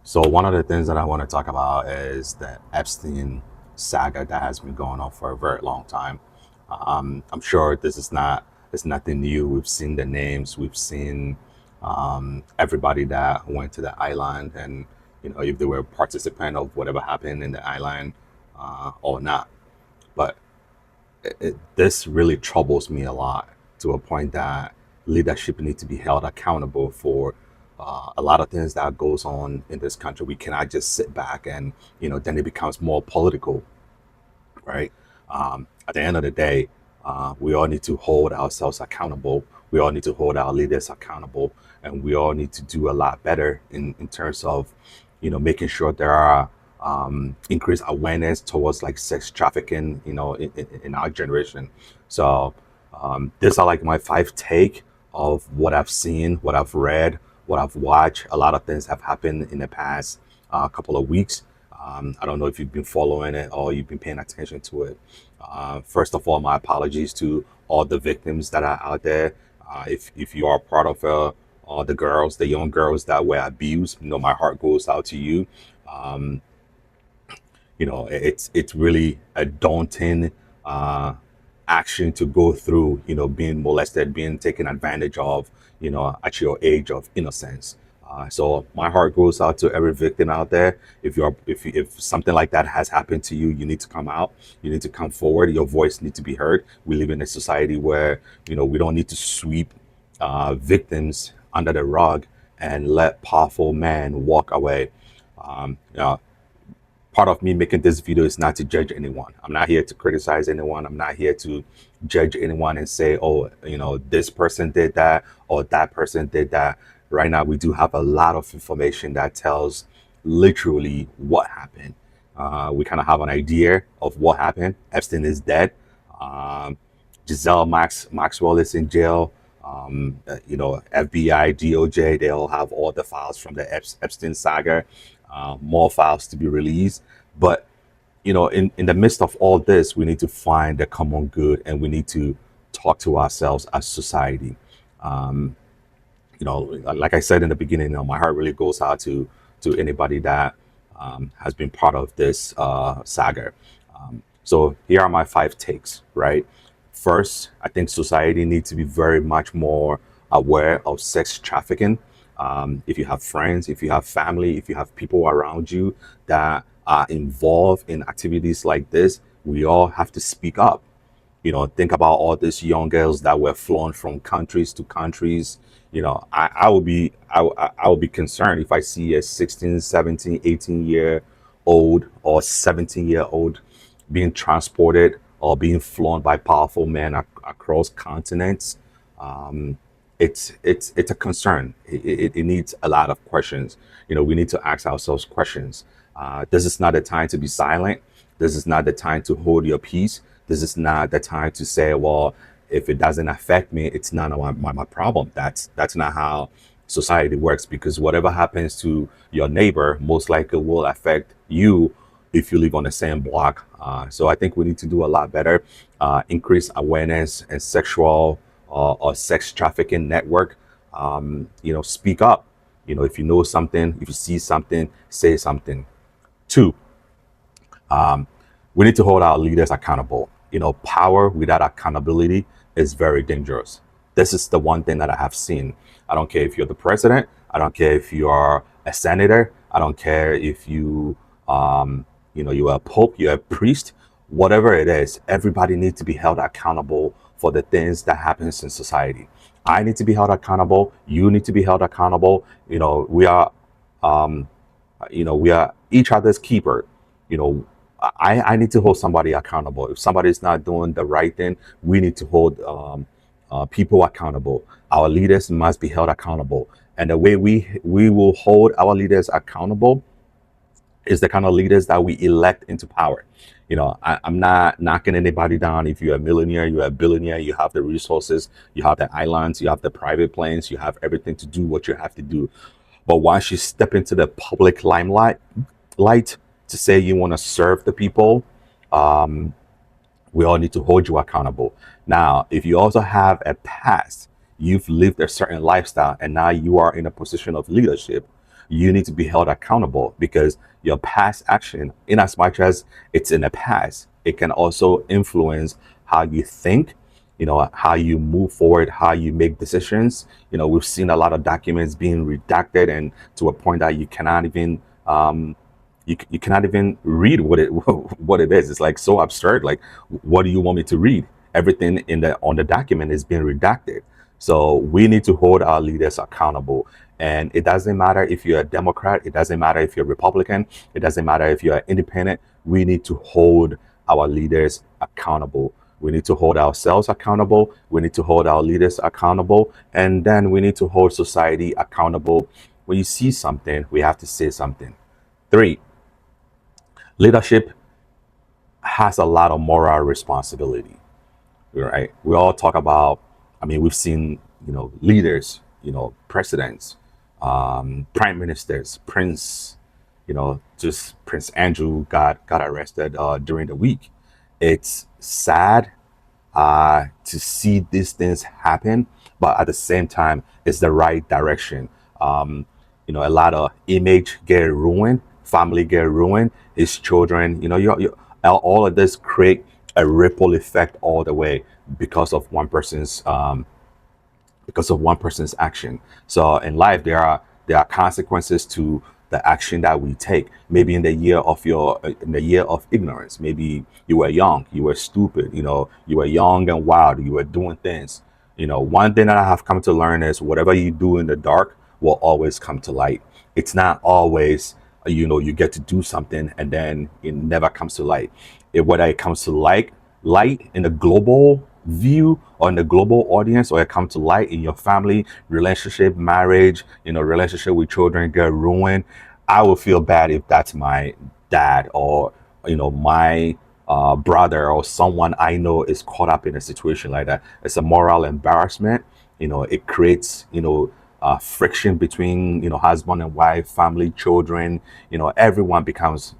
So one of the things that I want to talk about is the Epstein saga that has been going on for a very long time. I'm sure this is not it's nothing new. We've seen the names, we've seen everybody that went to the island, and if they were a participant of whatever happened in the island or not. But this really troubles me a lot to a point that leadership need to be held accountable for a lot of things that goes on in this country. We cannot just sit back and then it becomes more political, right? At the end of the day, we all need to hold ourselves accountable. We all need to hold our leaders accountable, and we all need to do a lot better in terms of, making sure there are increased awareness towards like sex trafficking, in our generation. So these are like my five take of what I've seen, what I've read, what I've watched. A lot of things have happened in the past couple of weeks. I don't know if you've been following it or you've been paying attention to it. First of all, my apologies to all the victims that are out there. If you are part of all the girls, the young girls that were abused, my heart goes out to you. Um, it's really a daunting uh, action to go through, being molested, being taken advantage of, at your age of innocence. So my heart goes out to every victim out there. If something like that has happened to you, you need to come out. You need to come forward. Your voice needs to be heard. We live in a society where we don't need to sweep victims under the rug and let powerful men walk away. Um, you know, Part of me making this video is not to judge anyone. I'm not here to criticize anyone. I'm not here to judge anyone and say, oh, this person did that or that person did that. Right now, we do have a lot of information that tells literally what happened. We kind of have an idea of what happened. Epstein is dead. Um, Maxwell is in jail. FBI, DOJ, they all have all the files from the Epstein saga, more files to be released. But, in the midst of all this, we need to find the common good and we need to talk to ourselves as society. Um, like I said in the beginning, my heart really goes out to anybody that has been part of this saga. So here are my five takes, right? First, I think society needs to be very much more aware of sex trafficking. If you have friends, if you have family, if you have people around you that are involved in activities like this, we all have to speak up. Think about all these young girls that were flown from countries to countries. I would be concerned if I see a 16, 17, 18-year old or 17-year old being transported or being flown by powerful men across continents. um, it's a concern. It needs a lot of questions. We need to ask ourselves questions. This is not the time to be silent. This is not the time to hold your peace. This is not the time to say, well, if it doesn't affect me, it's none of my problem. That's not how society works, because whatever happens to your neighbor most likely will affect you if you live on the same block. So I think we need to do a lot better, increase awareness and sexual or sex trafficking network. Speak up. If you know something, if you see something, say something. Two, we need to hold our leaders accountable. Power without accountability is very dangerous. This is the one thing that I have seen. I don't care if you're the president. I don't care if you are a senator. I don't care if you're a pope, you're a priest, whatever it is. Everybody needs to be held accountable for the things that happens in society. I need to be held accountable. You need to be held accountable. We are each other's keeper. you know I need to hold somebody accountable. If somebody's not doing the right thing, we need to hold people accountable. Our leaders must be held accountable, and the way we will hold our leaders accountable is the kind of leaders that we elect into power. I'm not knocking anybody down. If you're a millionaire, you're a billionaire, you have the resources, you have the islands, you have the private planes, you have everything to do what you have to do. But once you step into the public light to say you want to serve the people, um, we all need to hold you accountable. Now, if you also have a past, you've lived a certain lifestyle, and now you are in a position of leadership, you need to be held accountable because your past action, in as much as it's in the past, it can also influence how you think, how you move forward, how you make decisions. We've seen a lot of documents being redacted and to a point that you cannot even read what it what it is. It's like so absurd. Like, what do you want me to read? Everything in the on the document is being redacted. So we need to hold our leaders accountable. And it doesn't matter if you're a Democrat, it doesn't matter if you're a Republican, it doesn't matter if you're independent. We need to hold our leaders accountable. We need to hold ourselves accountable. We need to hold our leaders accountable. And then we need to hold society accountable. When you see something, we have to say something. Three, leadership has a lot of moral responsibility, right? We all talk about, I mean, we've seen, leaders, presidents, prime ministers, just Prince Andrew got arrested during the week. It's sad to see these things happen, but at the same time, it's the right direction. A lot of image get ruined, family get ruined, his children, all of this create a ripple effect all the way because of one person's action. So in life, there are consequences to the action that we take. Maybe in the year of ignorance, maybe you were young, you were stupid, you were young and wild, you were doing things. One thing that I have come to learn is whatever you do in the dark will always come to light. It's not always you get to do something and then it never comes to light. Whether it comes to light in the global view or in the global audience, or it comes to light in your family relationship, marriage, relationship with children get ruined, I will feel bad if that's my dad or my brother or someone I know is caught up in a situation like that. It's a moral embarrassment. It creates friction between husband and wife, family, children. Everyone becomes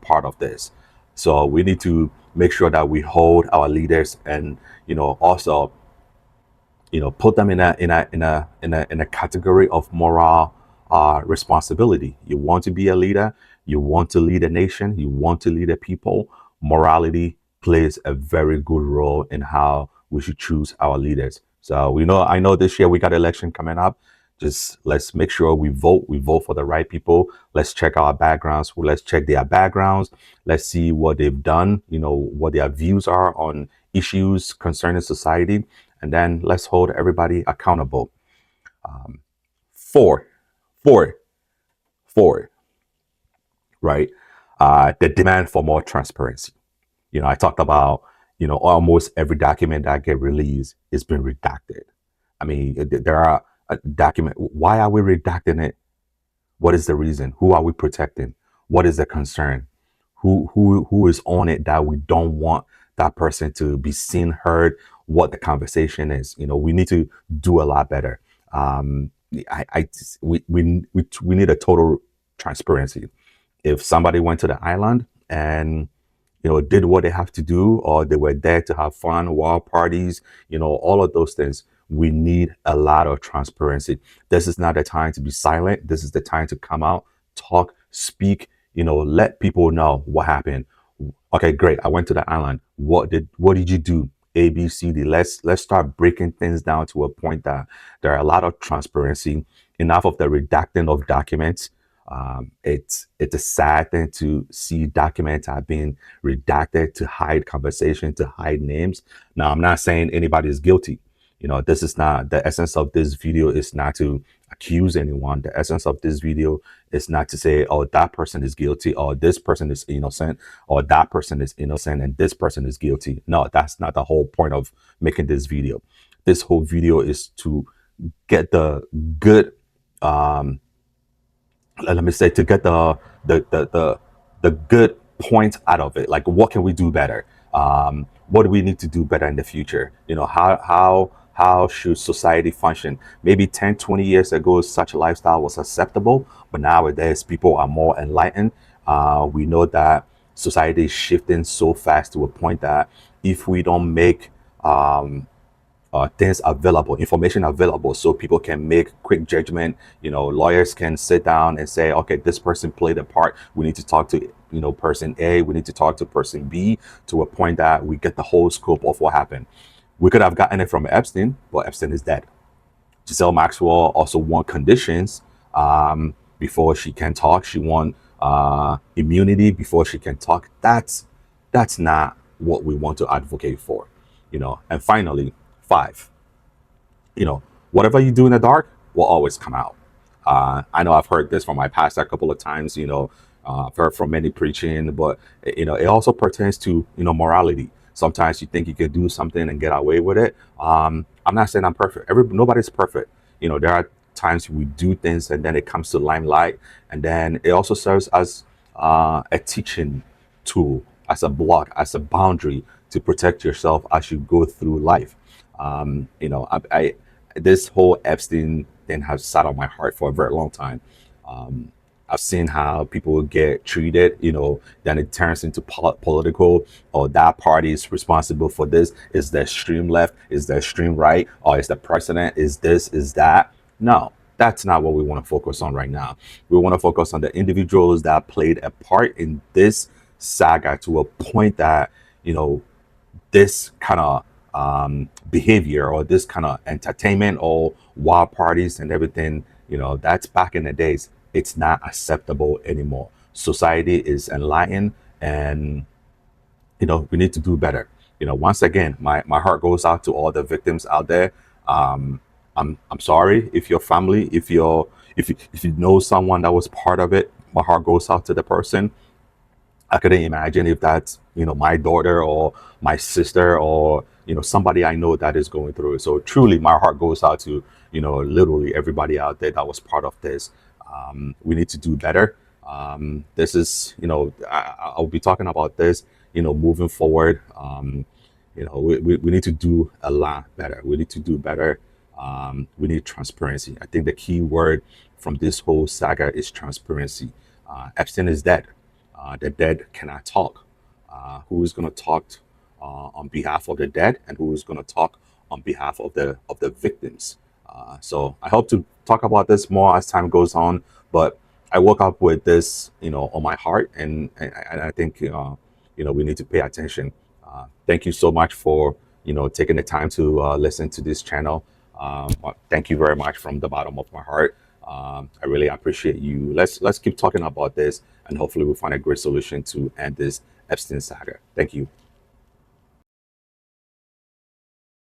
part of this. So we need to make sure that we hold our leaders and also put them in a category of moral responsibility. You want to be a leader, you want to lead a nation, you want to lead a people. Morality plays a very good role in how we should choose our leaders. So I know this year we got election coming up. Just let's make sure we vote. We vote for the right people. Let's check our backgrounds. Let's check their backgrounds. Let's see what they've done. What their views are on issues concerning society, and then let's hold everybody accountable. Four, four, four, right? The demand for more transparency. I talked about, almost every document that get released is been redacted. I mean, there are a document. Why are we redacting it? What is the reason? Who are we protecting? What is the concern? Who is on it that we don't want that person to be seen, heard, what the conversation is? We need to do a lot better. We need a total transparency. If somebody went to the island and did what they have to do, or they were there to have fun, wild parties, all of those things. We need a lot of transparency. This is not the time to be silent. This is the time to come out, talk, speak, let people know what happened. Okay, great. I went to the island. What did you do? A, B, C, D. Let's start breaking things down to a point that there are a lot of transparency, enough of the redacting of documents. It's a sad thing to see documents are being redacted to hide conversation, to hide names. Now, I'm not saying anybody is guilty. This is not the essence of this video. Is not to accuse anyone. The essence of this video is not to say, oh, that person is guilty, or this person is innocent, or that person is innocent and this person is guilty. No, that's not the whole point of making this video. This whole video is to get the good let me say, to get the good points out of it. Like, what can we do better? What do we need to do better in the future? How should society function? Maybe 10, 20 years ago, such a lifestyle was acceptable, but nowadays people are more enlightened. We know that society is shifting so fast to a point that if we don't make things available, information available, so people can make quick judgment. Lawyers can sit down and say, okay, this person played a part. We need to talk to person A. We need to talk to person B, to a point that we get the whole scope of what happened. We could have gotten it from Epstein, but Epstein is dead. Giselle Maxwell also won conditions before she can talk. She won immunity before she can talk. That's not what we want to advocate for. And finally, five, whatever you do in the dark will always come out. I know I've heard this from my pastor a couple of times. I've heard from many preaching, but it also pertains to morality. Sometimes you think you can do something and get away with it. I'm not saying I'm perfect. Nobody's perfect. There are times we do things and then it comes to limelight, and then it also serves as a teaching tool, as a block, as a boundary to protect yourself as you go through life. I this whole Epstein thing has sat on my heart for a very long time. Um, I've seen how people get treated, then it turns into political, or that party is responsible for this. Is the extreme left? Is the extreme right? Or is the president? Is this? Is that? No, that's not what we want to focus on right now. We want to focus on the individuals that played a part in this saga to a point that, you know, this kind of behavior or this kind of entertainment or wild parties and everything, that's back in the days. It's not acceptable anymore. Society is enlightened, and we need to do better. Once again, my heart goes out to all the victims out there. I'm sorry if your family, if you know someone that was part of it. My heart goes out to the person. I couldn't imagine if that's, my daughter or my sister or, somebody I know that is going through it. So truly, my heart goes out to, literally everybody out there that was part of this. We need to do better. This is, I'll be talking about this, moving forward. We need to do a lot better. We need to do better. We need transparency. I think the key word from this whole saga is transparency. Epstein is dead. The dead cannot talk. Who is going to talk on behalf of the dead, and who is going to talk on behalf of the victims? So I hope to talk about this more as time goes on. But I woke up with this, on my heart, and I think we need to pay attention. Thank you so much for taking the time to listen to this channel. Thank you very much from the bottom of my heart. I really appreciate you. Let's keep talking about this, and hopefully we'll find a great solution to end this Epstein saga. Thank you.